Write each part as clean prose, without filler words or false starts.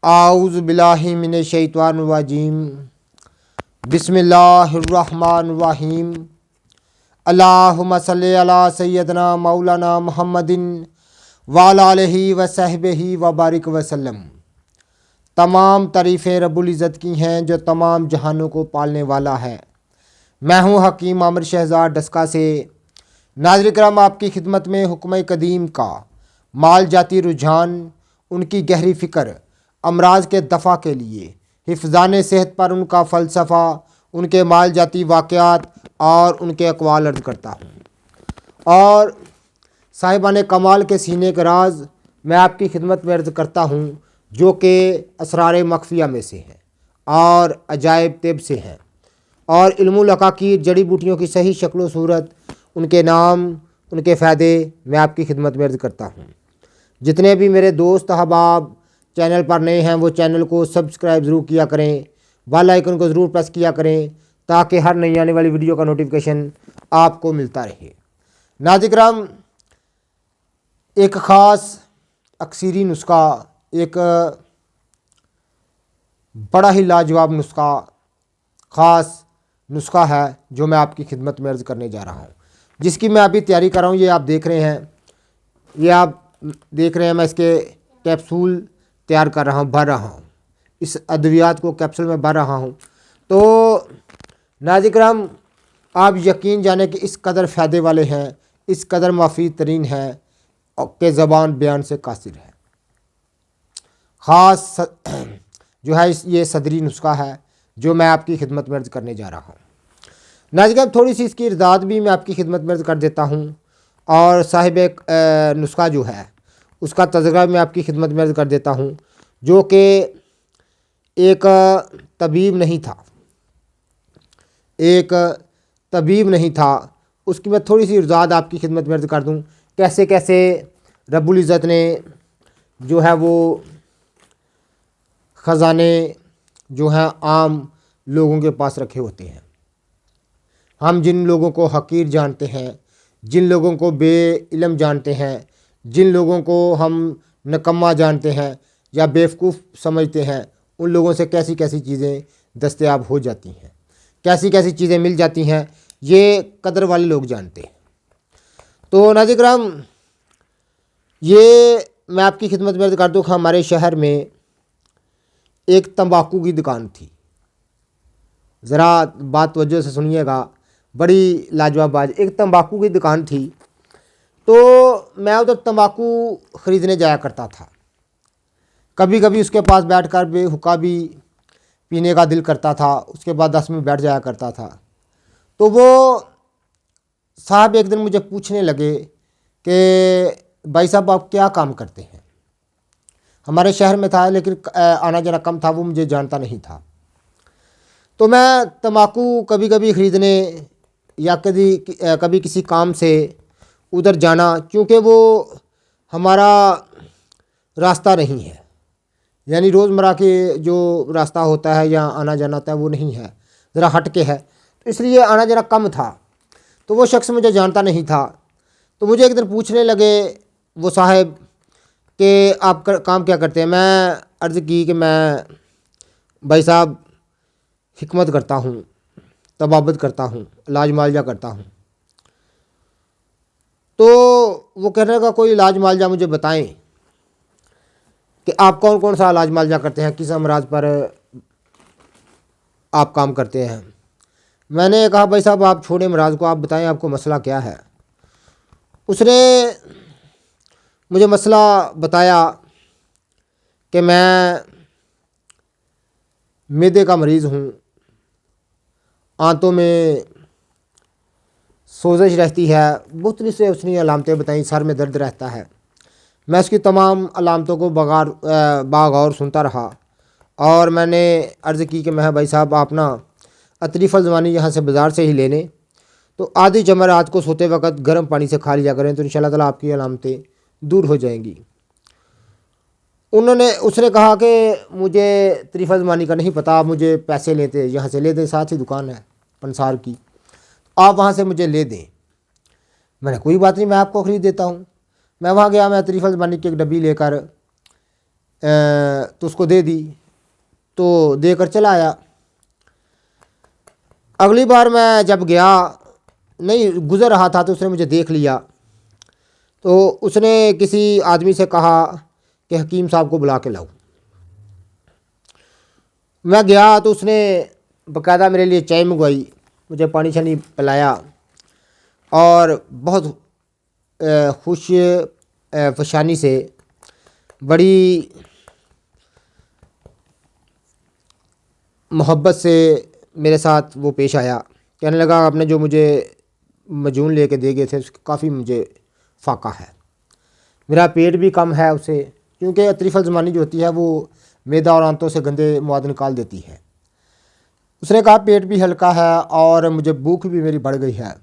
आऊज़ु बिल्लाहि मिनश शैतानिर रजीम। बिस्मिल्लाहिर्रहमानिर्रहीम। अल्लाहुम्मा सल्लि अला सय्यदना मौलाना मुहम्मदिन व अला आलिहि व सहबिही व बारिक वसल्लम। तमाम तारीफ़ें रब्बुल इज़्ज़त की हैं जो तमाम जहानों को पालने वाला है। मैं हूँ हकीम आमिर शहज़ाद डस्का से। नाज़रीन किराम, आपकी खिदमत में हुक्म कदीम का माल जाती रुझान, उनकी गहरी फ़िक्र, अमराज के दफ़ा के लिए हिफ़्ज़ान सेहत पर उनका फ़लसफ़ा, उनके माल जाती वाक़यात और उनके अक़वाल अर्ज़ करता हूँ। और साहिबान कमाल के सीने के राज मैं आपकी खिदमत में अर्ज़ करता हूँ, जो कि असरार मख्फ़िया में से हैं और अजायब तिब से हैं और इल्मुल अक़ाक़ीद, जड़ी बूटियों की सही शक्ल सूरत, उनके नाम, उनके फ़ायदे मैं आपकी खिदमत में अर्ज़ करता हूँ। जितने भी मेरे दोस्त अहबाब चैनल पर नए हैं वो चैनल को सब्सक्राइब ज़रूर किया करें, बेल आइकन को ज़रूर प्रेस किया करें ताकि हर नई आने वाली वीडियो का नोटिफिकेशन आपको मिलता रहे। नाज़रीन किराम, एक ख़ास अक्सीरी नुस्खा, एक बड़ा ही लाजवाब नुस्खा, ख़ास नुस्खा है जो मैं आपकी खिदमत में अर्ज़ करने जा रहा हूँ, जिसकी मैं अभी तैयारी कर रहा हूँ। ये आप देख रहे हैं, मैं इसके कैप्सूल तैयार कर रहा हूँ, भर रहा हूँ, इस अद्वियात को कैप्सूल में भर रहा हूँ। तो नाज़रीन किराम, आप यकीन जाने कि इस कदर फ़ायदे वाले हैं, इस कदर मुफीद तरीन है कि ज़बान बयान से कासिर है। ख़ास जो है ये सदरी नुस्खा है जो मैं आपकी खिदमत में अर्ज़ करने जा रहा हूँ। नाज़रीन किराम, थोड़ी सी इसकी इर्दाद भी मैं आपकी खिदमत में अर्ज़ कर देता हूँ और साहिब नुस्खा जो है उसका तज़किरा मैं आपकी खिदमत में अर्ज़ कर देता हूँ, जो कि एक तबीब नहीं था, उसकी मैं थोड़ी सी इर्दाद आपकी खिदमत में अर्ज़ कर दूँ। कैसे कैसे रब्बुल इज़्ज़त ने जो है वो ख़जाने जो हैं आम लोगों के पास रखे होते हैं। हम जिन लोगों को हकीर जानते हैं, जिन लोगों को बेइल्म जानते हैं, जिन लोगों को हम निकम्मा जानते हैं या बेवकूफ़ समझते हैं, उन लोगों से कैसी कैसी चीज़ें दस्तयाब हो जाती हैं, कैसी कैसी चीज़ें मिल जाती हैं, ये कदर वाले लोग जानते हैं। तो नाज़रीन किराम, ये मैं आपकी खिदमत में अर्ज़ कर दूँ, हमारे शहर में एक तंबाकू की दुकान थी। ज़रा बात तवज्जो से सुनिएगा, बड़ी लाजवाब बात। एक तंबाकू की दुकान थी, तो मैं उधर तंबाकू ख़रीदने जाया करता था। कभी कभी उसके पास बैठकर बेहुक्का भी पीने का दिल करता था, उसके बाद 10 मिनट बैठ जाया करता था। तो वो साहब एक दिन मुझे पूछने लगे कि भाई साहब आप क्या काम करते हैं। हमारे शहर में था लेकिन आना जाना कम था, वो मुझे जानता नहीं था। तो मैं तंबाकू कभी कभी ख़रीदने या कभी किसी काम से उधर जाना, क्योंकि वो हमारा रास्ता नहीं है, यानी रोज़मर्रा के जो रास्ता होता है या आना जाना होता है वो नहीं है, ज़रा हट के है, तो इसलिए आना जाना कम था। तो वो शख्स मुझे जानता नहीं था। तो मुझे एक दिन पूछने लगे वो साहब कि आप काम क्या करते हैं। मैं अर्ज़ की कि मैं भाई साहब हिकमत करता हूँ, तबाबत करता हूँ, इलाज मालजा करता हूँ। तो वो कहने लगा कोई इलाज मालजा मुझे बताएं कि आप कौन कौन सा इलाज मालजा करते हैं, किस अमराज पर आप काम करते हैं। मैंने कहा भाई साहब आप छोड़े अमराज को, आप बताएं आपको मसला क्या है। उसने मुझे मसला बताया कि मैं मैदे का मरीज़ हूँ, आंतों में सोजिश रहती है, बहुत से उसने अलामतें बताई, सर में दर्द रहता है। मैं उसकी तमाम अलामतों को बागौर सुनता रहा और मैंने अर्ज़ की कि मैं भाई साहब आप ना अतरीफ़ल ज़मानी यहाँ से बाज़ार से ही लेने, तो आधी चम्मच रात को सोते वक्त गर्म पानी से खा लिया करें, तो इंशाअल्लाह ताला आपकी अलामतें दूर हो जाएंगी। उसने कहा कि मुझे तरीफ़ल ज़मानी का नहीं पता, आप मुझे पैसे लेते यहाँ से ले दें, साथ ही दुकान है पंसार की, आप वहाँ से मुझे ले दें। मैंने कोई बात नहीं, मैं आपको ख़रीद देता हूँ। मैं वहाँ गया, मैं तरीफ़ल ज़मानी की एक डब्बी लेकर तो उसको दे दी, तो देकर चला आया। अगली बार मैं जब गया, नहीं गुज़र रहा था, तो उसने मुझे देख लिया। तो उसने किसी आदमी से कहा कि हकीम साहब को बुला के लाओ। मैं गया तो उसने बाकायदा मेरे लिए चाय मंगवाई, मुझे पानी शानी पिलाया और बहुत खुश फशानी से, बड़ी मोहब्बत से मेरे साथ वो पेश आया। कहने लगा आपने जो मुझे मजून लेके दे गए थे उसके काफ़ी मुझे फाका है, मेरा पेट भी कम है उससे, क्योंकि अतरीफ़ल ज़मानी जो होती है वो मैदा और आंतों से गंदे मवाद निकाल देती है। उसने कहा पेट भी हल्का है और मुझे भूख भी मेरी बढ़ गई है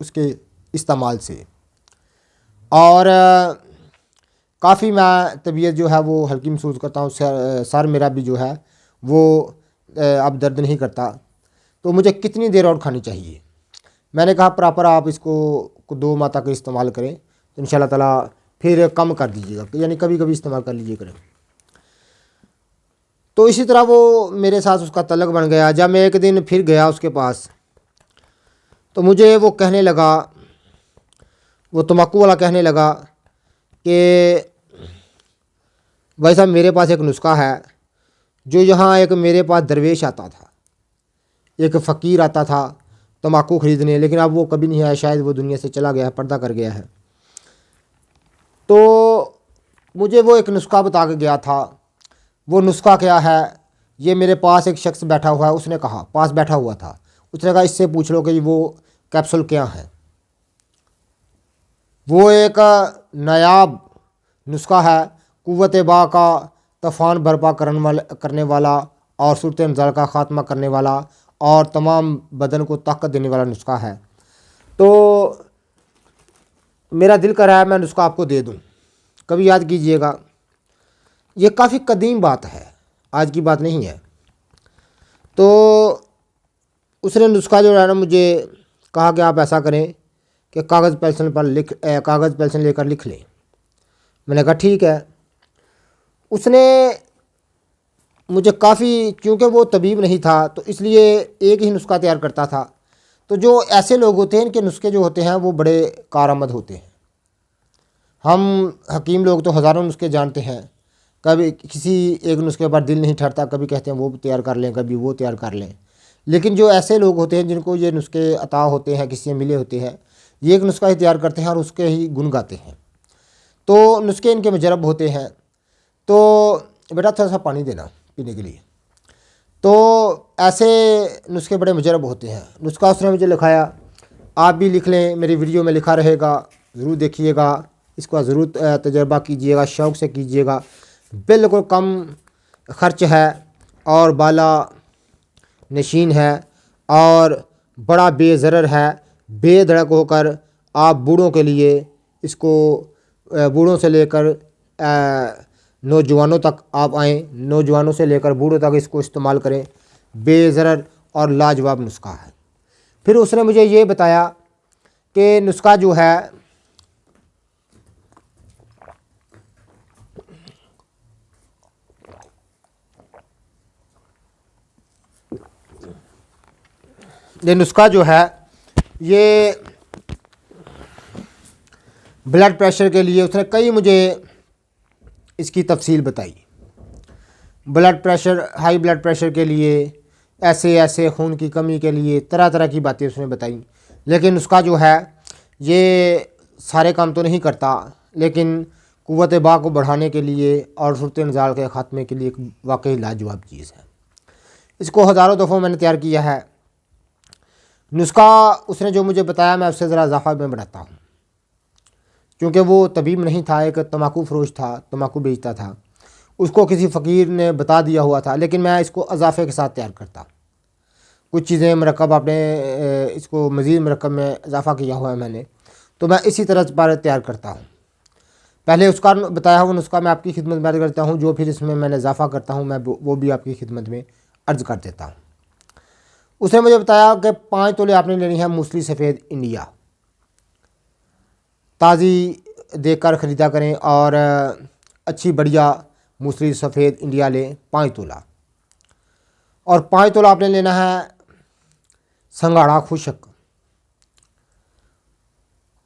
उसके इस्तेमाल से, और काफ़ी मैं तबीयत जो है वो हल्की महसूस करता हूँ, सर मेरा भी जो है वो अब दर्द नहीं करता, तो मुझे कितनी देर और खानी चाहिए। मैंने कहा प्रॉपर आप इसको 2 माह तक इस्तेमाल करें तो इंशाल्लाह ताला फिर कम कर दीजिएगा, यानी कभी कभी इस्तेमाल कर लीजिए करें। तो इसी तरह वो मेरे साथ उसका तल्लक बन गया। जब मैं एक दिन फिर गया उसके पास, तो मुझे वो कहने लगा, वो तम्बाकू वाला कहने लगा कि भाई साहब मेरे पास एक नुस्खा है, जो यहाँ एक मेरे पास दरवेश आता था, एक फ़कीर आता था तम्बाकू ख़रीदने, लेकिन अब वो कभी नहीं आया, शायद वो दुनिया से चला गया है, पर्दा कर गया है। तो मुझे वो एक नुस्खा बता के गया था। वो नुस्खा क्या है, ये मेरे पास एक शख्स बैठा हुआ है, उसने कहा, पास बैठा हुआ था, उसने कहा इससे पूछ लो कि वो कैप्सूल क्या है। वो एक नायाब नुस्खा है, कुव्वत बा का तूफ़ान बर्पा करने वाला और सूरत नज़ार का ख़ात्मा करने वाला और तमाम बदन को ताकत देने वाला नुस्खा है। तो मेरा दिल कर रहा है मैं नुस्खा आपको दे दूं, कभी याद कीजिएगा। ये काफ़ी कदीम बात है, आज की बात नहीं है। तो उसने नुस्खा जो है ना मुझे कहा कि आप ऐसा करें कि कागज़ पेंसिल लेकर लिख लें। मैंने कहा ठीक है। उसने मुझे काफ़ी, क्योंकि वो तबीब नहीं था तो इसलिए एक ही नुस्खा तैयार करता था। तो जो ऐसे लोग होते हैं इनके नुस्खे जो होते हैं वो बड़े कारआमद होते हैं। हम हकीम लोग तो हज़ारों नुस्खे जानते हैं, कभी किसी एक नुस्खे पर दिल नहीं ठहरता, कभी कहते हैं वो तैयार कर लें, कभी वो तैयार कर लें। लेकिन जो ऐसे लोग होते हैं जिनको ये नुस्खे अता होते हैं, किसी से मिले होते हैं, ये एक नुस्खा ही तैयार करते हैं और उसके ही गुन गाते हैं। तो नुस्खे इनके मुजरब होते हैं। तो बेटा थोड़ा सा पानी देना पीने के लिए। तो ऐसे नुस्खे बड़े मुजरब होते हैं। नुस्खा उसने मुझे लिखाया, आप भी लिख लें, मेरी वीडियो में लिखा रहेगा, ज़रूर देखिएगा, इसका ज़रूर तजर्बा कीजिएगा, शौक़ से कीजिएगा। बिल्कुल कम ख़र्च है और बाला नशीन है और बड़ा बेज़रर है। बेधड़क होकर आप बूढ़ों के लिए इसको, बूढ़ों से लेकर नौजवानों तक आप आएँ, नौजवानों से लेकर बूढ़ों तक इसको इस्तेमाल करें। बेज़रर और लाजवाब नुस्खा है। फिर उसने मुझे ये बताया कि नुस्खा जो है ये ब्लड प्रेशर के लिए, उसने कई मुझे इसकी तफसील बताई। Blood pressure, high blood pressure के लिए, ऐसे ऐसे खून की कमी के लिए, तरह तरह की बातें उसने बताई। लेकिन उसका जो है ये सारे काम तो नहीं करता, लेकिन कुव्वत बा को बढ़ाने के लिए और सूरत नज़ार के ख़ात्मे के लिए एक वाकई लाजवाब चीज़ है। इसको हज़ारों दफ़ों मैंने तैयार किया है। नुस्खा उसने जो मुझे बताया मैं उससे ज़रा इजाफ़ा में बढ़ाता हूँ, क्योंकि वो तबीब नहीं था, एक तम्बाकू फ़रोश था, तम्बाकू बेचता था। उसको किसी फ़कीर ने बता दिया हुआ था, लेकिन मैं इसको इजाफ़े के साथ तैयार करता। कुछ चीज़ें मरकब आपने इसको मज़ीद मरकब में इजाफ़ा किया हुआ है मैंने, तो मैं इसी तरह पर तैयार करता हूँ। पहले उसका बताया हुआ नुस्खा मैं आपकी खिदमत में अर्ज़ करता हूँ, जो फिर इसमें मैंने इजाफ़ा करता हूँ मैं वो भी आपकी खिदमत में अर्ज़ कर देता हूँ। उसने मुझे बताया कि 5 तोले आपने लेनी है मूसली सफ़ेद इंडिया, ताज़ी देखकर ख़रीदा करें और अच्छी बढ़िया मूसली सफ़ेद इंडिया लें 5 तोला। और 5 तोला आपने लेना है संघाड़ा खुशक,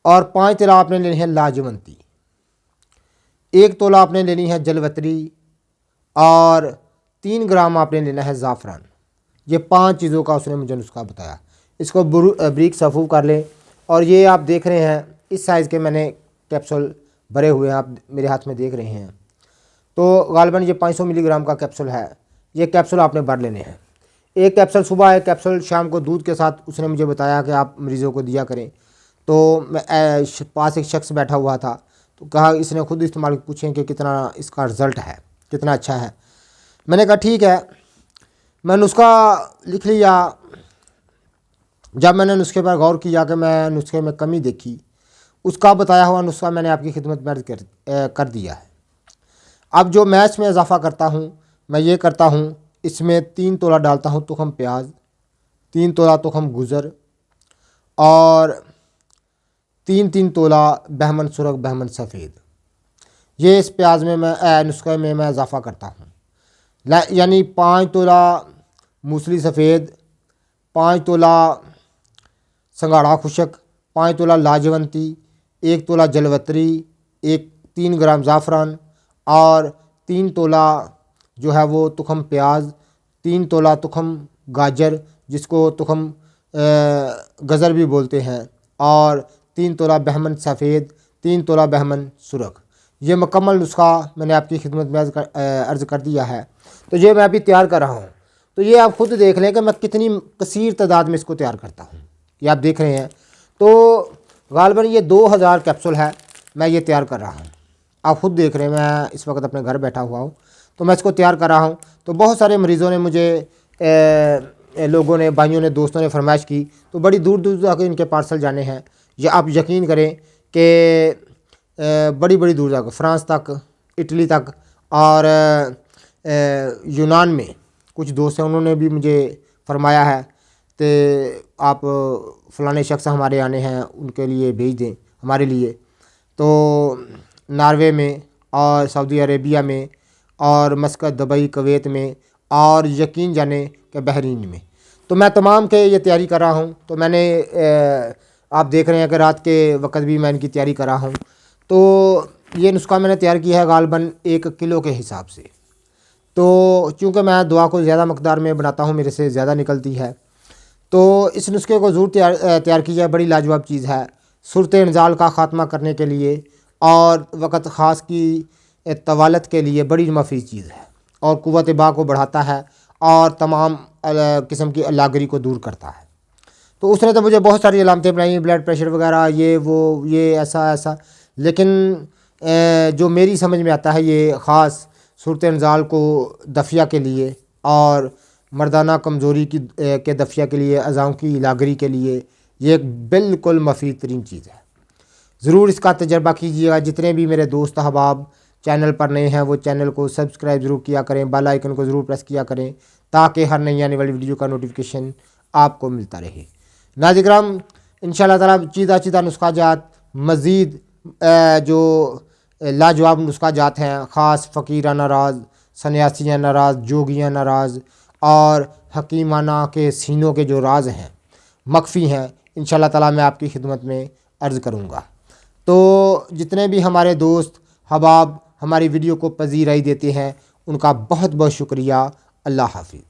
और 5 तोला आपने लेनी है लाजवंती, 1 तोला आपने लेनी है जलवतरी, और 3 ग्राम आपने लेना है ज़ाफ़रान। ये 5 चीज़ों का उसने मुझे नुस्खा बताया। इसको ब्रीक सफ़ू कर लें। और ये आप देख रहे हैं इस साइज़ के मैंने कैप्सूल भरे हुए हैं, आप मेरे हाथ में देख रहे हैं। तो गालिबन ये 500 मिलीग्राम का कैप्सूल है। ये कैप्सूल आपने भर लेने हैं। एक कैप्सूल सुबह, एक कैप्सूल शाम को दूध के साथ उसने मुझे बताया कि आप मरीज़ों को दिया करें। तो मैं पास एक शख्स बैठा हुआ था, तो कहा इसने खुद इस्तेमाल, पूछें कि कितना इसका रिज़ल्ट है, कितना अच्छा है। मैंने कहा ठीक है। मैं नुस्खा लिख लिया। जब मैंने नुस्खे पर गौर किया कि मैं नुस्खे में कमी देखी, उसका बताया हुआ नुस्खा मैंने आपकी खिदमत में अर्ज़ कर दिया है। अब जो मैं इसमें इजाफ़ा करता हूँ, मैं ये करता हूँ, इसमें 3 तोला डालता हूँ तुखम प्याज, 3 तोला तुखम गुज़र, और 3-3 तोला बहमन सुरख, बहमन सफ़ेद। ये इस प्याज में मैं नुस्खे में मैं इजाफ़ा करता हूँ। यानी 5 तोला मूसली सफ़ेद, 5 तोला संघाड़ा खुशक, 5 तोला लाजवंती, 1 तोला जलवतरी, 3 ग्राम ज़ाफ़रान, और 3 तोला जो है वो तुखम प्याज, 3 तोला तुखम गाजर जिसको तुखम गज़र भी बोलते हैं, और 3 तोला बहमन सफ़ेद, 3 तोला बहमन सुरख। ये मुकम्मल नुस्खा मैंने आपकी खिदमत में अर्ज़ कर दिया है। तो ये मैं अभी तैयार कर रहा हूँ। तो ये आप ख़ुद देख लें कि मैं कितनी कसीर तादाद में इसको तैयार करता हूँ। ये आप देख रहे हैं। तो गालिबन ये 2000 कैप्सूल है, मैं ये तैयार कर रहा हूँ। आप ख़ुद देख रहे हैं, मैं इस वक्त अपने घर बैठा हुआ हूँ, तो मैं इसको तैयार कर रहा हूँ। तो बहुत सारे मरीज़ों ने मुझे लोगों ने, भाइयों ने, दोस्तों ने फरमाइश की, तो बड़ी दूर दूर तक इनके पार्सल जाने हैं। या आप यकीन करें कि बड़ी बड़ी दूर तक, फ्रांस तक, इटली तक, और यूनान में कुछ दोस्त हैं, उन्होंने भी मुझे फरमाया है कि आप फ़लाने शख्स हमारे आने हैं, उनके लिए भेज दें हमारे लिए। तो नॉर्वे में, और सऊदी अरेबिया में, और मस्कत, दुबई, कुवैत में, और यकीन जाने कि बहरीन में। तो मैं तमाम के ये तैयारी कर रहा हूँ। तो मैंने आप देख रहे हैं कि रात के वक्त भी मैं इनकी तैयारी कर रहा हूँ। तो ये नुस्खा मैंने तैयार किया है गालिबन 1 किलो के हिसाब से। तो चूँकि मैं दुआ को ज़्यादा मकदार में बनाता हूँ, मेरे से ज़्यादा निकलती है, तो इस नुस्खे को ज़रूर तैयार की जाए। बड़ी लाजवाब चीज़ है सूरत इंजाल का ख़ात्मा करने के लिए, और वक़्त ख़ास की तवालत के लिए बड़ी मफीद चीज़ है, और क़ुव्वत बा को बढ़ाता है, और तमाम किस्म की अल्लागरी को दूर करता है। तो उसने तो मुझे बहुत सारी अलामतें बनाई, ब्लड प्रेशर वगैरह, ये वो, ये ऐसा ऐसा, लेकिन जो मेरी समझ में आता है, ये ख़ास सूरत इंजाल को दफिया के लिए, और मर्दाना कमज़ोरी के दफिया के लिए, अज़ाओं की अल्लागरी के लिए, ये एक बिल्कुल मफीद तरीन चीज़ है। ज़रूर इसका तजर्बा कीजिएगा। जितने भी मेरे दोस्त अहबाब चैनल पर नए हैं, वो चैनल को सब्सक्राइब ज़रूर किया करें, बेल आइकन को ज़रूर प्रेस किया करें, ताकि हर नई आने वाली वीडियो का नोटिफिकेशन आपको मिलता रहे। नाज़िराम, इंशाअल्लाह ताला चीदा चीदा नुस्खा जात, मज़ीद जो लाजवाब नुस्खा जात हैं, ख़ास फ़कीराना राज, सन्यासियाना राज, जोगियाना राज, और हकीमाना के सीनों के जो राज हैं, मख्फ़ी हैं, इंशाअल्लाह ताला मैं आपकी खिदमत में अर्ज़ करूँगा। तो जितने भी हमारे दोस्त हबाब हमारी वीडियो को पज़ीराई देते हैं, उनका बहुत बहुत शुक्रिया। अल्लाह हाफ़िज़।